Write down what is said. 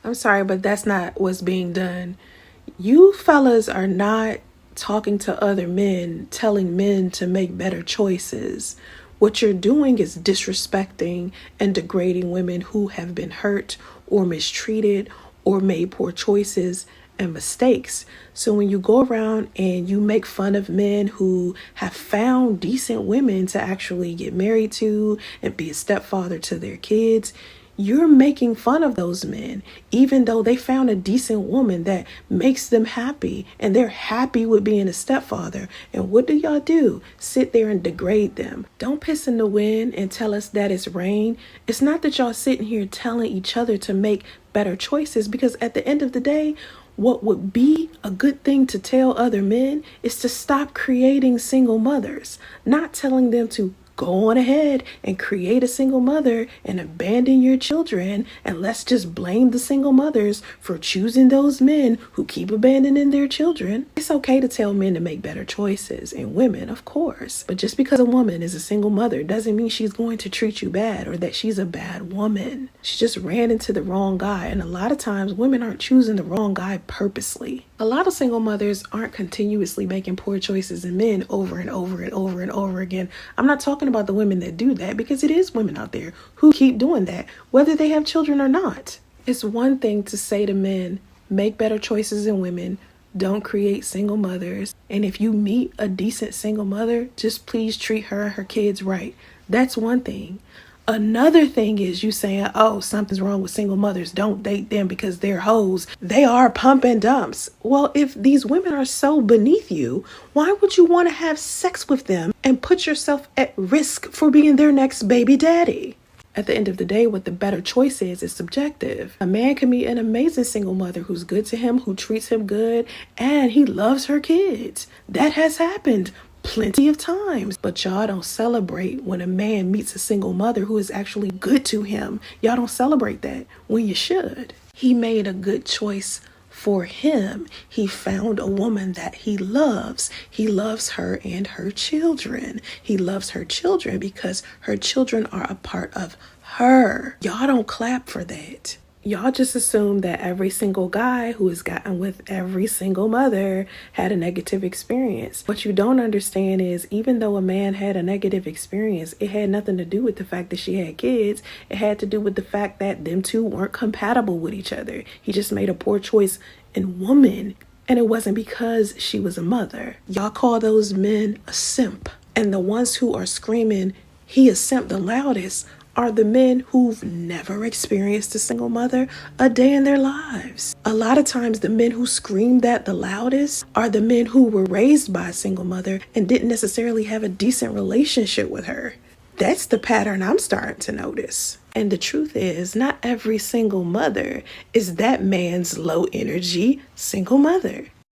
I'm sorry, but that's not what's being done. You fellas are not talking to other men, telling men to make better choices. What you're doing is disrespecting and degrading women who have been hurt or mistreated or made poor choices and mistakes. So when you go around and you make fun of men who have found decent women to actually get married to and be a stepfather to their kids, you're making fun of those men, even though they found a decent woman that makes them happy and they're happy with being a stepfather. And what do y'all do? Sit there and degrade them. Don't piss in the wind and tell us that it's rain. It's not that y'all sitting here telling each other to make better choices, because at the end of the day, what would be a good thing to tell other men is to stop creating single mothers, not telling them to go on ahead and create a single mother and abandon your children, and let's just blame the single mothers for choosing those men who keep abandoning their children. It's okay to tell men to make better choices, and women, of course. But just because a woman is a single mother doesn't mean she's going to treat you bad or that she's a bad woman. She just ran into the wrong guy, and a lot of times women aren't choosing the wrong guy purposely. A lot of single mothers aren't continuously making poor choices in men over and over and over and over again. I'm not talking about the women that do that, because it is women out there who keep doing that, whether they have children or not. It's one thing to say to men, make better choices in women, don't create single mothers, and if you meet a decent single mother, just please treat her and her kids right. That's one thing. Another thing is you saying, oh, something's wrong with single mothers, don't date them because they're hoes. They are pump and dumps. Well, if these women are so beneath you, why would you want to have sex with them and put yourself at risk for being their next baby daddy? At the end of the day, what the better choice is subjective. A man can meet an amazing single mother who's good to him, who treats him good, and he loves her kids. That has happened plenty of times, but y'all don't celebrate when a man meets a single mother who is actually good to him. Y'all don't celebrate that when you should. He made a good choice for him. He found a woman that he loves. He loves her and her children. He loves her children because her children are a part of her. Y'all don't clap for that. Y'all just assume that every single guy who has gotten with every single mother had a negative experience. What you don't understand is, even though a man had a negative experience, it had nothing to do with the fact that she had kids. It had to do with the fact that them two weren't compatible with each other. He just made a poor choice in woman, and it wasn't because she was a mother. Y'all call those men a simp. And the ones who are screaming, he a simp the loudest, are the men who've never experienced a single mother a day in their lives. A lot of times the men who scream that the loudest are the men who were raised by a single mother and didn't necessarily have a decent relationship with her. That's the pattern I'm starting to notice. And the truth is, not every single mother is that man's low energy single mother.